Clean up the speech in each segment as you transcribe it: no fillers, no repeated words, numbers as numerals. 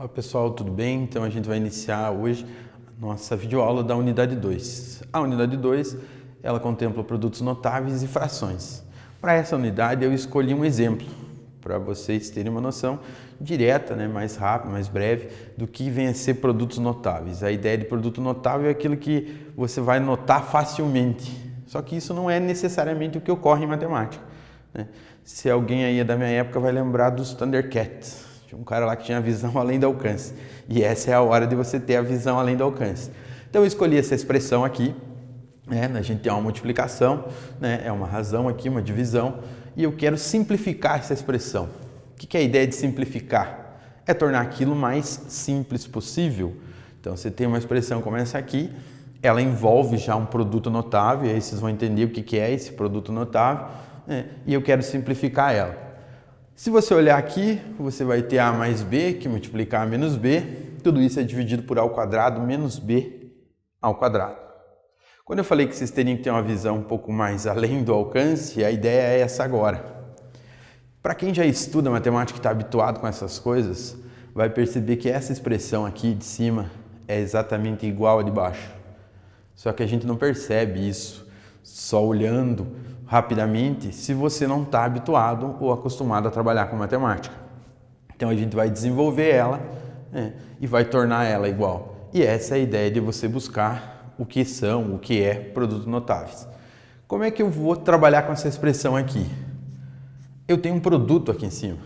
Fala pessoal, tudo bem? Então a gente vai iniciar hoje a nossa videoaula da unidade 2. A unidade 2, ela contempla produtos notáveis e frações. Para essa unidade eu escolhi um exemplo, para vocês terem uma noção direta, mais rápida, mais breve, do que vem a ser produtos notáveis. A ideia de produto notável é aquilo que você vai notar facilmente, só que isso não é necessariamente o que ocorre em matemática. Se alguém aí da minha época vai lembrar dos Thundercats, tinha um cara lá que tinha a visão além do alcance, e essa é a hora de você ter a visão além do alcance. Então eu escolhi essa expressão aqui, a gente tem uma multiplicação, é uma razão aqui, uma divisão, e eu quero simplificar essa expressão. O que é a ideia de simplificar? É tornar aquilo mais simples possível. Então você tem uma expressão como essa aqui, ela envolve já um produto notável, e aí vocês vão entender o que é esse produto notável, e eu quero simplificar ela. Se você olhar aqui, você vai ter A mais B, que multiplica A menos B, tudo isso é dividido por A ao quadrado menos B ao quadrado. Quando eu falei que vocês teriam que ter uma visão um pouco mais além do alcance, a ideia é essa agora. Para quem já estuda matemática e está habituado com essas coisas, vai perceber que essa expressão aqui de cima é exatamente igual à de baixo. Só que a gente não percebe isso só olhando rapidamente se você não está habituado ou acostumado a trabalhar com matemática. Então a gente vai desenvolver ela e vai tornar ela igual. E essa é a ideia de você buscar o que são, o que é produtos notáveis. Como é que eu vou trabalhar com essa expressão aqui? Eu tenho um produto aqui em cima.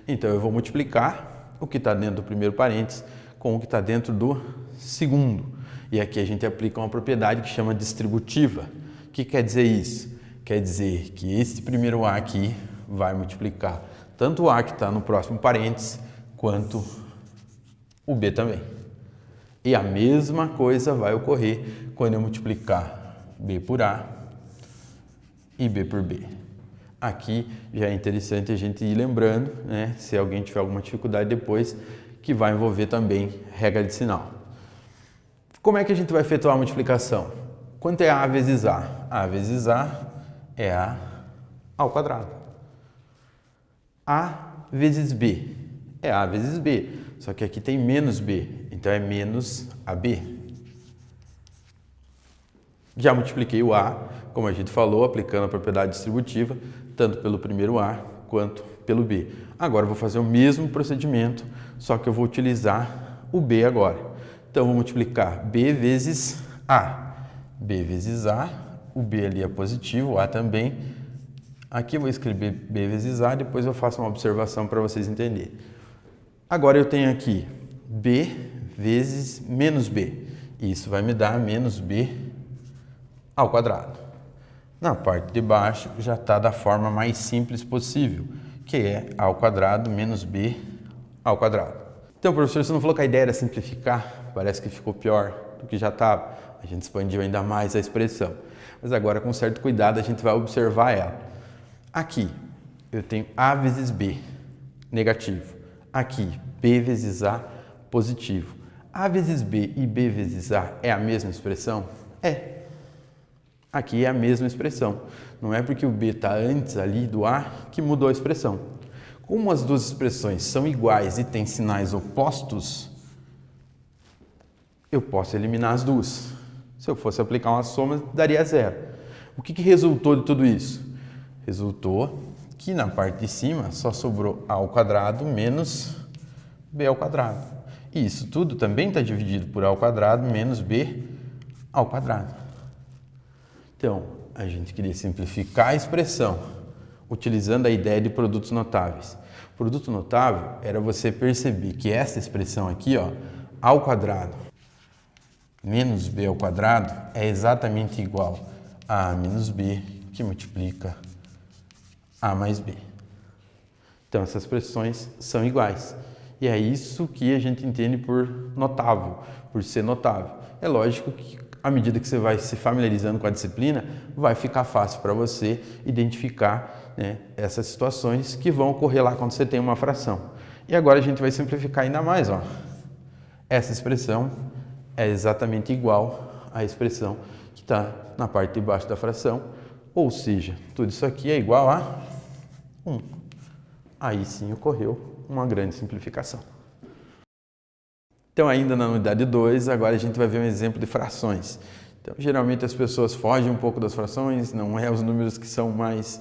Então eu vou multiplicar o que está dentro do primeiro parênteses com o que está dentro do segundo. E aqui a gente aplica uma propriedade que chama distributiva. O que quer dizer isso? Quer dizer que esse primeiro A aqui vai multiplicar tanto o A que está no próximo parênteses, quanto o B também. E a mesma coisa vai ocorrer quando eu multiplicar B por A e B por B. Aqui já é interessante a gente ir lembrando, se alguém tiver alguma dificuldade depois, que vai envolver também regra de sinal. Como é que a gente vai efetuar a multiplicação? Quanto é A vezes A? A vezes A é A ao quadrado. A vezes B é A vezes B, só que aqui tem menos B, então é menos AB. Já multipliquei o A, como a gente falou, aplicando a propriedade distributiva, tanto pelo primeiro A quanto pelo B. Agora eu vou fazer o mesmo procedimento, só que eu vou utilizar o B agora. Então eu vou multiplicar B vezes A. B vezes A, o B ali é positivo, o A também. Aqui eu vou escrever B vezes A, depois eu faço uma observação para vocês entenderem. Agora eu tenho aqui B vezes menos B. Isso vai me dar menos B ao quadrado. Na parte de baixo já está da forma mais simples possível, que é A ao quadrado menos B ao quadrado. Então, professor, você não falou que a ideia era simplificar? Parece que ficou pior do que já estava. A gente expandiu ainda mais a expressão. Mas agora, com certo cuidado, a gente vai observar ela. Aqui, eu tenho A vezes B, negativo. Aqui, B vezes A, positivo. A vezes B e B vezes A é a mesma expressão? É. Aqui é a mesma expressão. Não é porque o B está antes ali do A que mudou a expressão. Como as duas expressões são iguais e têm sinais opostos, eu posso eliminar as duas. Se eu fosse aplicar uma soma, daria zero. O que resultou de tudo isso? Resultou que na parte de cima só sobrou A ao quadrado menos B ao quadrado. E isso tudo também está dividido por A ao quadrado menos B ao quadrado. Então, a gente queria simplificar a expressão, utilizando a ideia de produtos notáveis. Produto notável era você perceber que essa expressão aqui, A ao quadrado menos B ao quadrado é exatamente igual a menos B, que multiplica A mais B. Então, essas expressões são iguais. E é isso que a gente entende por notável, por ser notável. É lógico que, à medida que você vai se familiarizando com a disciplina, vai ficar fácil para você identificar essas situações que vão ocorrer lá quando você tem uma fração. E agora a gente vai simplificar ainda mais. Essa expressão é exatamente igual à expressão que está na parte de baixo da fração, ou seja, tudo isso aqui é igual a 1. Aí sim ocorreu uma grande simplificação. Então, ainda na unidade 2, agora a gente vai ver um exemplo de frações. Então, geralmente as pessoas fogem um pouco das frações, não é os números que são mais,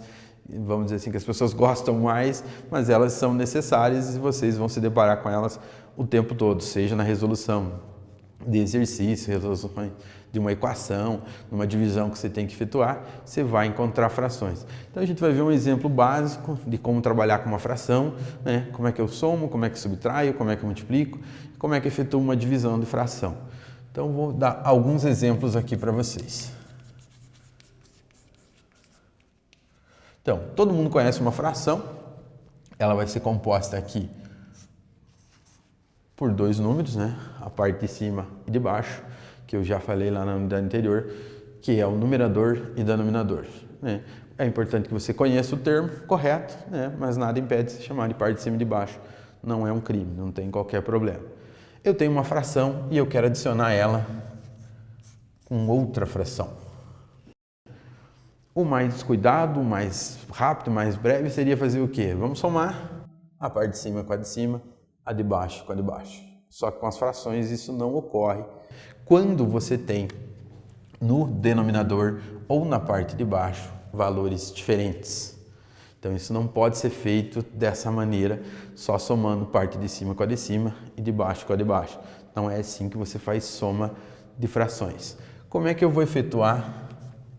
vamos dizer assim, que as pessoas gostam mais, mas elas são necessárias e vocês vão se deparar com elas o tempo todo, seja na resolução de exercício, resolução de uma equação, numa divisão que você tem que efetuar, você vai encontrar frações. Então a gente vai ver um exemplo básico de como trabalhar com uma fração, né? Como é que eu somo, como é que subtraio, como é que eu multiplico, como é que efetuo uma divisão de fração. Então vou dar alguns exemplos aqui para vocês. Então, todo mundo conhece uma fração, ela vai ser composta aqui por dois números, né? A parte de cima e de baixo, que eu já falei lá na unidade anterior, que é o numerador e denominador, né? É importante que você conheça o termo correto, né? Mas nada impede de se chamar de parte de cima e de baixo. Não é um crime, não tem qualquer problema. Eu tenho uma fração e eu quero adicionar ela com outra fração. O mais cuidado, o mais rápido, o mais breve seria fazer o quê? Vamos somar a parte de cima com a de cima, a de baixo com a de baixo. Só que com as frações isso não ocorre. Quando você tem no denominador ou na parte de baixo valores diferentes. Então isso não pode ser feito dessa maneira, só somando parte de cima com a de cima e de baixo com a de baixo. Não é assim que você faz soma de frações. Como é que eu vou efetuar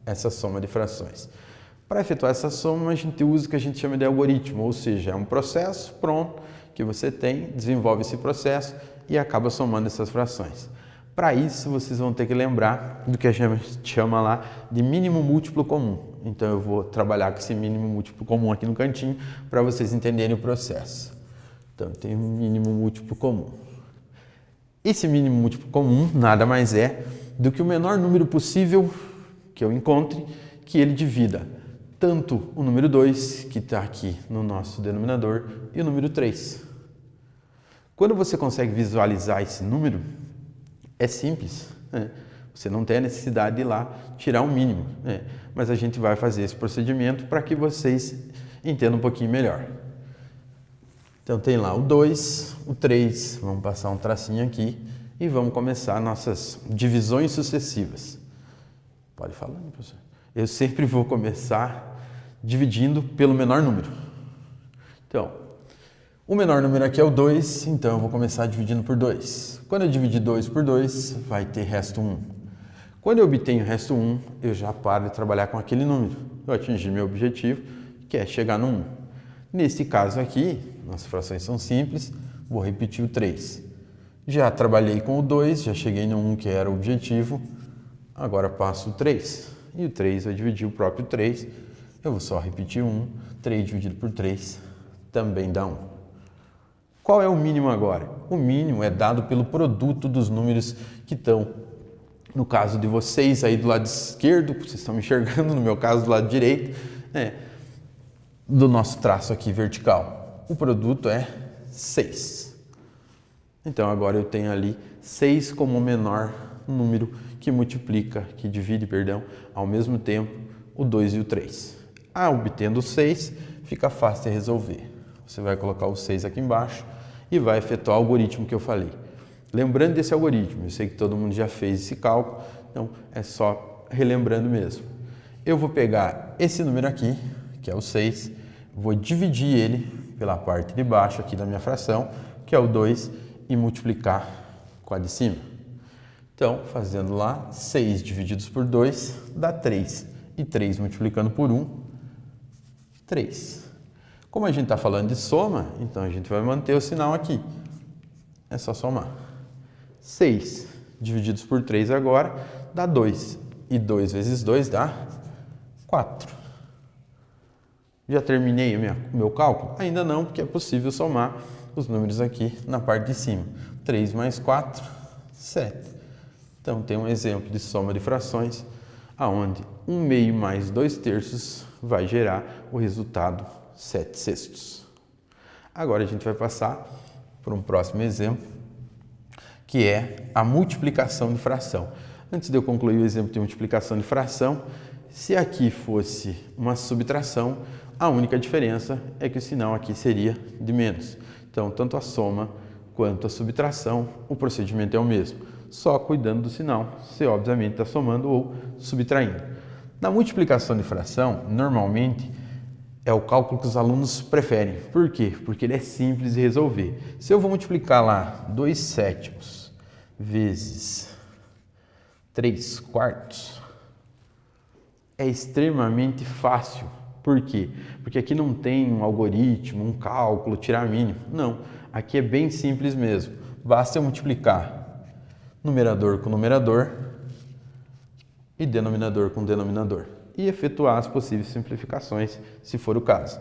essa soma de frações? Para efetuar essa soma, a gente usa o que a gente chama de algoritmo, ou seja, é um processo pronto que você tem, desenvolve esse processo e acaba somando essas frações. Para isso, vocês vão ter que lembrar do que a gente chama lá de mínimo múltiplo comum. Então, eu vou trabalhar com esse mínimo múltiplo comum aqui no cantinho para vocês entenderem o processo. Então, tem um mínimo múltiplo comum. Esse mínimo múltiplo comum nada mais é do que o menor número possível que eu encontre que ele divida tanto o número 2, que está aqui no nosso denominador, e o número 3. Quando você consegue visualizar esse número, é simples, né? Você não tem a necessidade de ir lá tirar o mínimo, né? Mas a gente vai fazer esse procedimento para que vocês entendam um pouquinho melhor. Então tem lá o 2, o 3, vamos passar um tracinho aqui e vamos começar nossas divisões sucessivas. Pode falar, professor? Eu sempre vou começar dividindo pelo menor número. Então, o menor número aqui é o 2, então eu vou começar dividindo por 2. Quando eu dividir 2 por 2, vai ter resto 1. Quando eu obtenho o resto 1, eu já paro de trabalhar com aquele número. Eu atingi meu objetivo, que é chegar no 1. Nesse caso aqui, nossas frações são simples, vou repetir o 3. Já trabalhei com o 2, já cheguei no 1, que era o objetivo, agora passo o 3. E o 3 vai dividir o próprio 3, eu vou só repetir 1, 3 dividido por 3 também dá 1. Qual é o mínimo agora? O mínimo é dado pelo produto dos números que estão, no caso de vocês aí do lado esquerdo, vocês estão me enxergando, no meu caso do lado direito, né, do nosso traço aqui vertical. O produto é 6. Então agora eu tenho ali 6 como o menor número que multiplica, que divide, perdão, ao mesmo tempo o 2 e o 3. Obtendo o 6, fica fácil de resolver. Você vai colocar o 6 aqui embaixo e vai efetuar o algoritmo que eu falei. Lembrando desse algoritmo, eu sei que todo mundo já fez esse cálculo, então é só relembrando mesmo. Eu vou pegar esse número aqui, que é o 6, vou dividir ele pela parte de baixo aqui da minha fração, que é o 2, e multiplicar com a de cima. Então, fazendo lá, 6 divididos por 2 dá 3, e 3 multiplicando por 1, 3. Como a gente está falando de soma, então a gente vai manter o sinal aqui. É só somar. 6 divididos por 3 agora dá 2. E 2 vezes 2 dá 4. Já terminei o meu cálculo? Ainda não, porque é possível somar os números aqui na parte de cima. 3 mais 4, 7. Então tem um exemplo de soma de frações, onde 1/2 mais 2/3 vai gerar o resultado 7/6. Agora a gente vai passar para um próximo exemplo, que é a multiplicação de fração. Antes de eu concluir o exemplo de multiplicação de fração, se aqui fosse uma subtração, a única diferença é que o sinal aqui seria de menos. Então, tanto a soma quanto à subtração, o procedimento é o mesmo, só cuidando do sinal, você obviamente está somando ou subtraindo. Na multiplicação de fração, normalmente é o cálculo que os alunos preferem. Por quê? Porque ele é simples de resolver. Se eu vou multiplicar lá 2/7 vezes 3/4, é extremamente fácil. Por quê? Porque aqui não tem um algoritmo, um cálculo, tirar mínimo. Não, aqui é bem simples mesmo. Basta eu multiplicar numerador com numerador e denominador com denominador e efetuar as possíveis simplificações, se for o caso.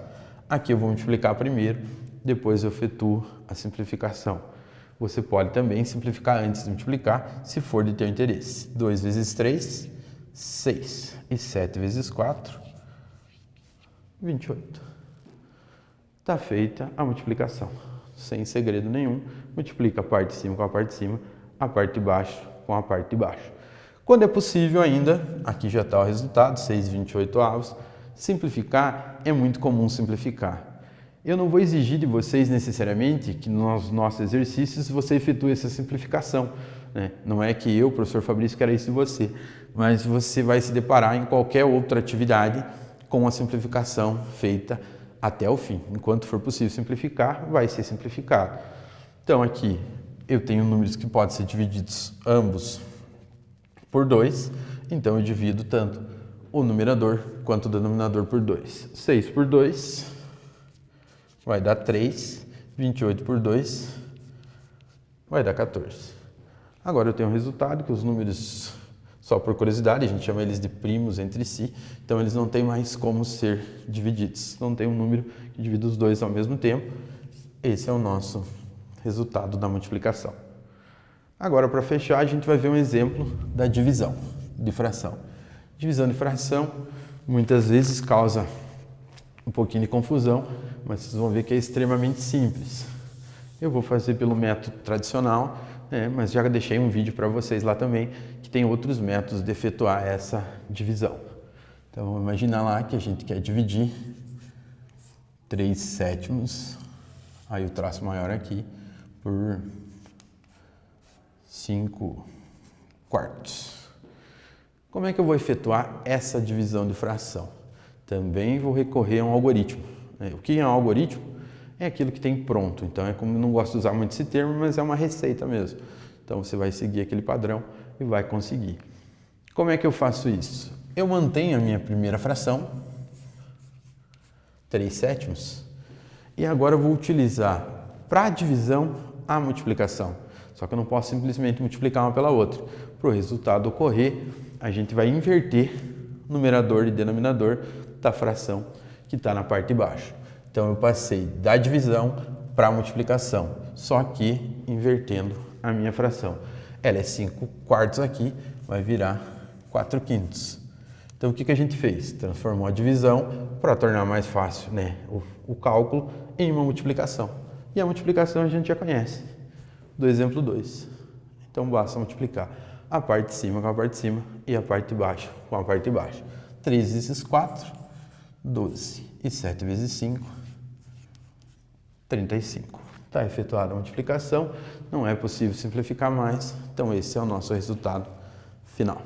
Aqui eu vou multiplicar primeiro, depois eu efetuo a simplificação. Você pode também simplificar antes de multiplicar, se for de teu interesse. 2 vezes 3, 6. E 7 vezes 4, 28. Está feita a multiplicação. Sem segredo nenhum, multiplica a parte de cima com a parte de cima, a parte de baixo com a parte de baixo. Quando é possível ainda, aqui já está o resultado, 6/28. Simplificar, é muito comum simplificar. Eu não vou exigir de vocês necessariamente que nos nossos exercícios você efetue essa simplificação, né? Não é que eu, professor Fabrício, quero isso de você, mas você vai se deparar em qualquer outra atividade com a simplificação feita até o fim. Enquanto for possível simplificar, vai ser simplificado. Então aqui eu tenho números que podem ser divididos ambos por 2, então eu divido tanto o numerador quanto o denominador por 2. 6 por 2 vai dar 3, 28 por 2 vai dar 14. Agora eu tenho um resultado que os números, só por curiosidade, a gente chama eles de primos entre si, então eles não têm mais como ser divididos. Não tem um número que divida os dois ao mesmo tempo. Esse é o nosso resultado da multiplicação. Agora, para fechar, a gente vai ver um exemplo da divisão de fração. Divisão de fração muitas vezes causa um pouquinho de confusão, mas vocês vão ver que é extremamente simples. Eu vou fazer pelo método tradicional, mas já deixei um vídeo para vocês lá também, que tem outros métodos de efetuar essa divisão. Então, vamos imaginar lá que a gente quer dividir 3/7, aí o traço maior aqui, por 5/4. Como é que eu vou efetuar essa divisão de fração? Também vou recorrer a um algoritmo. O que é um algoritmo? É aquilo que tem pronto. Então, é como eu não gosto de usar muito esse termo, mas é uma receita mesmo. Então, você vai seguir aquele padrão e vai conseguir. Como é que eu faço isso? Eu mantenho a minha primeira fração, 3/7, e agora eu vou utilizar para a divisão a multiplicação. Só que eu não posso simplesmente multiplicar uma pela outra. Para o resultado ocorrer, a gente vai inverter numerador e denominador da fração que está na parte de baixo. Então, eu passei da divisão para a multiplicação, só que invertendo a minha fração. Ela é 5/4 aqui, vai virar 4/5. Então, o que a gente fez? Transformou a divisão para tornar mais fácil, né, o cálculo em uma multiplicação. E a multiplicação a gente já conhece, do exemplo 2. Então, basta multiplicar a parte de cima com a parte de cima e a parte de baixo com a parte de baixo. 3 vezes 4, 12. E 7 vezes 5, 35. Está efetuada a multiplicação, não é possível simplificar mais, então esse é o nosso resultado final.